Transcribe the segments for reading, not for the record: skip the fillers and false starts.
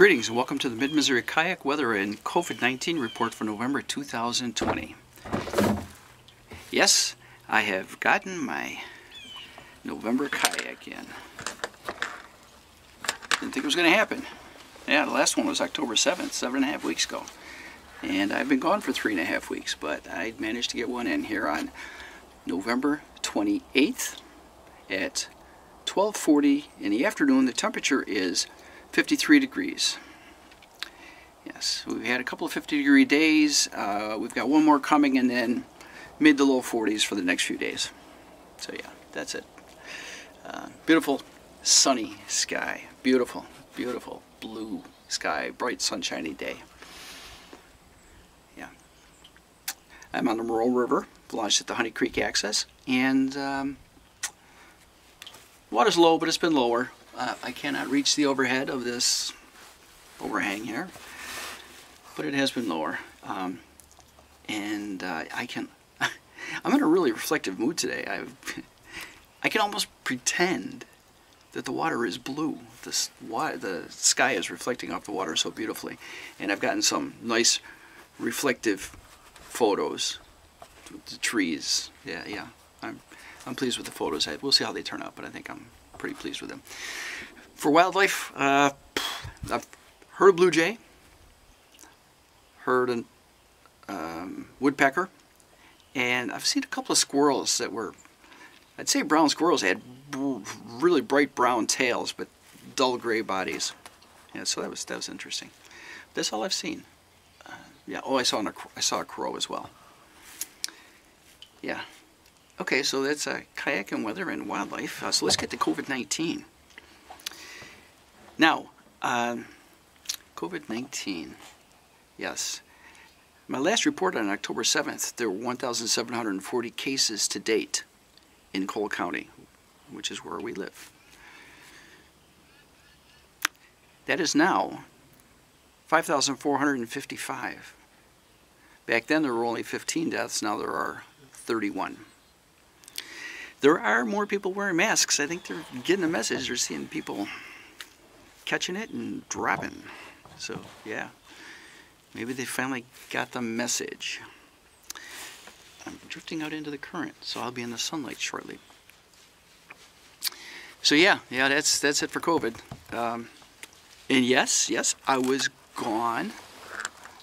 Greetings and welcome to the Mid-Missouri Kayak Weather and COVID-19 report for November 2020. Yes, I have gotten my November kayak in. Didn't think it was going to happen. Yeah, the last one was October 7th, 7.5 weeks ago. And I've been gone for 3.5 weeks, but I managed to get one in here on November 28th at 12:40 in the afternoon. The temperature is 53 degrees. Yes, we've had a couple of 50-degree days. We've got one more coming, and then mid to low 40s for the next few days. So yeah, that's it. Beautiful sunny sky. Beautiful, beautiful blue sky. Bright sunshiny day. Yeah. I'm on the Moreau River, launched at the Honey Creek access, and water's low, but it's been lower. I cannot reach the overhead of this overhang here, but it has been lower. I'm in a really reflective mood today. I can almost pretend that the water is blue. The sky is reflecting off the water so beautifully, and I've gotten some nice reflective photos with the trees. Yeah. I'm pleased with the photos. We'll see how they turn out, but I think I'm pretty pleased with them. For wildlife, I've heard a blue jay, heard a woodpecker, and I've seen a couple of squirrels that were, I'd say brown squirrels. They had really bright brown tails, but dull gray bodies. Yeah, so that was interesting. That's all I've seen. Yeah. Oh, I saw a crow as well. Yeah. Okay, so that's kayak and weather and wildlife. So let's get to COVID-19. Now, COVID-19. Yes. My last report on October 7th, there were 1,740 cases to date in Cole County, which is where we live. That is now 5,455. Back then there were only 15 deaths, now there are 31. There are more people wearing masks. I think they're getting the message. They're seeing people catching it and dropping. So, yeah. Maybe they finally got the message. I'm drifting out into the current, so I'll be in the sunlight shortly. So, yeah, that's it for COVID. And yes, I was gone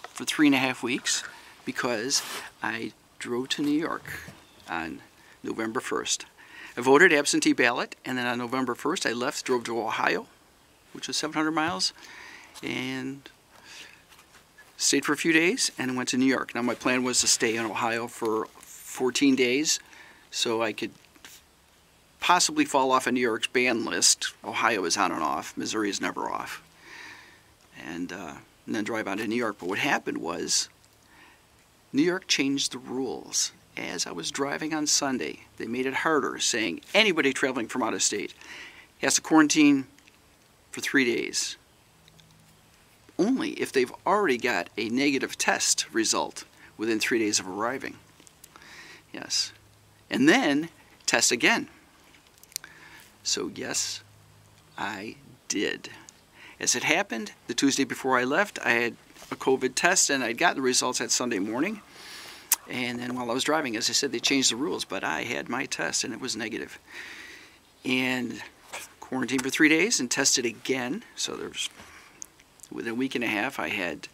for 3.5 weeks because I drove to New York on November 1st. I voted absentee ballot, and then on November 1st I left, drove to Ohio, which was 700 miles, and stayed for a few days and went to New York. Now my plan was to stay in Ohio for 14 days so I could possibly fall off of New York's ban list. Ohio is on and off. Missouri is never off. And then drive on to New York. But what happened was New York changed the rules. As I was driving on Sunday, they made it harder, saying anybody traveling from out of state has to quarantine for 3 days. Only if they've already got a negative test result within 3 days of arriving. Yes. And then test again. So yes, I did. As it happened, the Tuesday before I left, I had a COVID test and I'd gotten the results that Sunday morning. And then while I was driving, as I said, they changed the rules, but I had my test and it was negative. And quarantined for 3 days and tested again. So within a week and a half, I had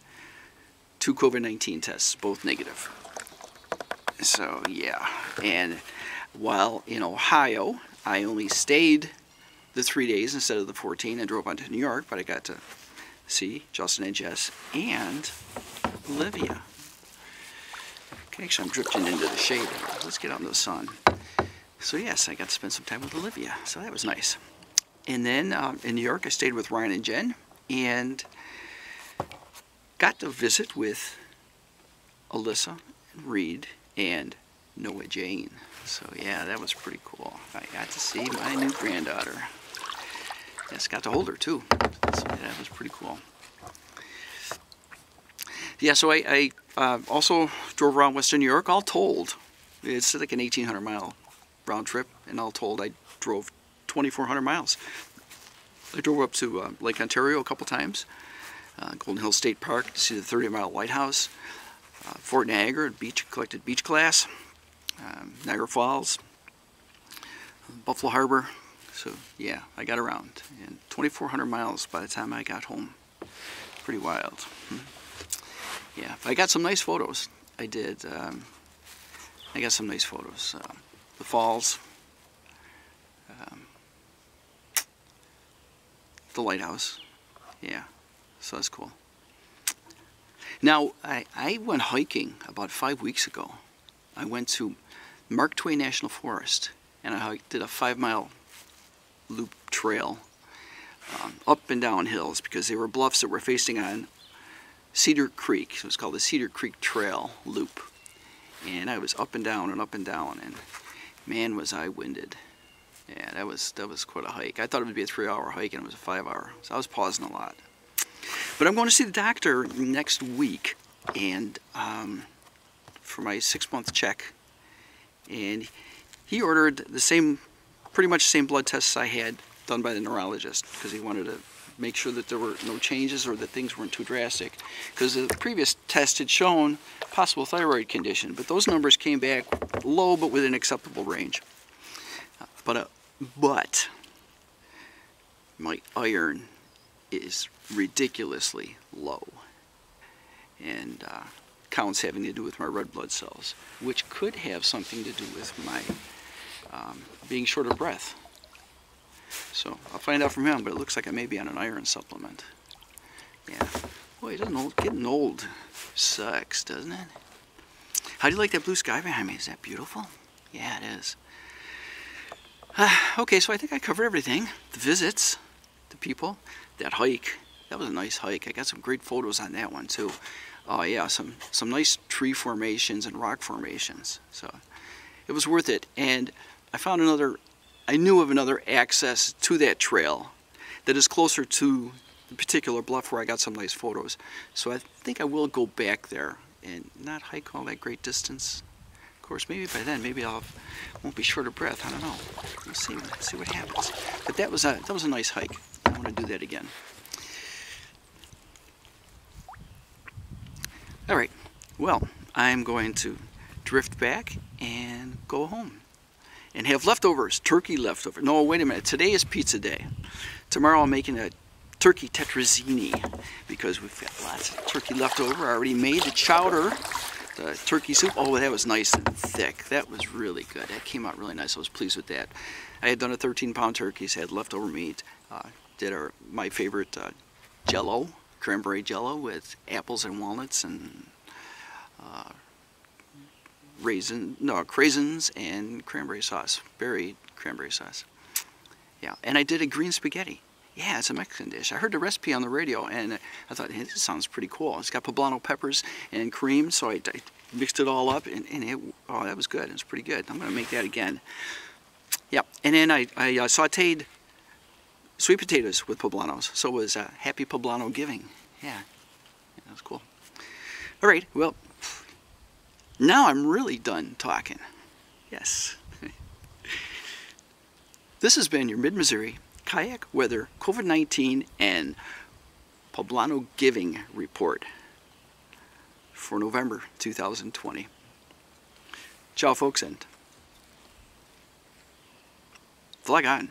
2 COVID-19 tests, both negative. So yeah, and while in Ohio, I only stayed the 3 days instead of the 14 and drove on to New York, but I got to see Justin and Jess and Olivia. Okay, actually I'm drifting into the shade. Let's get out in the sun. So yes, I got to spend some time with Olivia, so that was nice. And then in New York, I stayed with Ryan and Jen, and got to visit with Alyssa, and Reed, and Noah Jane. So yeah, that was pretty cool. I got to see my new granddaughter. Yes, got to hold her too. So yeah, that was pretty cool. Yeah, so I also drove around Western New York. All told, it's like an 1,800 mile round trip, and all told I drove 2,400 miles. I drove up to Lake Ontario a couple times, Golden Hill State Park to see the 30-mile lighthouse, Fort Niagara, collected beach glass, Niagara Falls, Buffalo Harbor. So yeah, I got around, and 2,400 miles by the time I got home. Pretty wild. Yeah, I got some nice photos. I did. I got some nice photos. The falls, the lighthouse. Yeah, so that's cool. Now, I went hiking about 5 weeks ago. I went to Mark Twain National Forest, and I did a 5-mile loop trail up and down hills, because they were bluffs that were facing on Cedar Creek. So it's called the Cedar Creek Trail Loop. And I was up and down, and man, was I winded. Yeah, that was quite a hike. I thought it would be a 3-hour hike, and it was a 5-hour. So I was pausing a lot. But I'm going to see the doctor next week, and for my 6-month check. And he ordered the same, pretty much the same blood tests I had done by the neurologist, because he wanted to make sure that there were no changes or that things weren't too drastic. Because the previous test had shown possible thyroid condition, but those numbers came back low but within acceptable range. But my iron is ridiculously low, and counts having to do with my red blood cells, which could have something to do with my being short of breath. So I'll find out from him, but it looks like I may be on an iron supplement. Yeah. Boy, getting old sucks, doesn't it? How do you like that blue sky behind me? Is that beautiful? Yeah, it is. Okay, so I think I covered everything. The visits, the people, that hike. That was a nice hike. I got some great photos on that one too. Oh yeah, some nice tree formations and rock formations. So it was worth it. And I knew of another access to that trail that is closer to the particular bluff where I got some nice photos. So I think I will go back there and not hike all that great distance. Of course, maybe by then, maybe I won't be short of breath. I don't know. We'll see. Let's see what happens. But that was a nice hike. I want to do that again. All right. Well, I'm going to drift back and go home and have leftovers, turkey leftovers. No, wait a minute. Today is pizza day. Tomorrow I'm making a turkey tetrazzini, because we've got lots of turkey left over. I already made the chowder, the turkey soup. Oh, that was nice and thick. That was really good. That came out really nice. I was pleased with that. I had done a 13-pound turkey, so I had leftover meat. Did my favorite Jello, cranberry Jello with apples and walnuts and craisins and cranberry sauce, berry cranberry sauce. Yeah, and I did a green spaghetti. Yeah, it's a Mexican dish. I heard the recipe on the radio, and I thought, hey, this sounds pretty cool. It's got poblano peppers and cream, so I mixed it all up, and that was good. It was pretty good. I'm going to make that again. Yeah, and then I sautéed sweet potatoes with poblanos, so it was happy poblano giving. Yeah, that was cool. All right, well, now I'm really done talking. Yes. This has been your Mid-Missouri Kayak Weather COVID-19 and Poblano Giving Report for November 2020. Ciao, folks, and vlog on.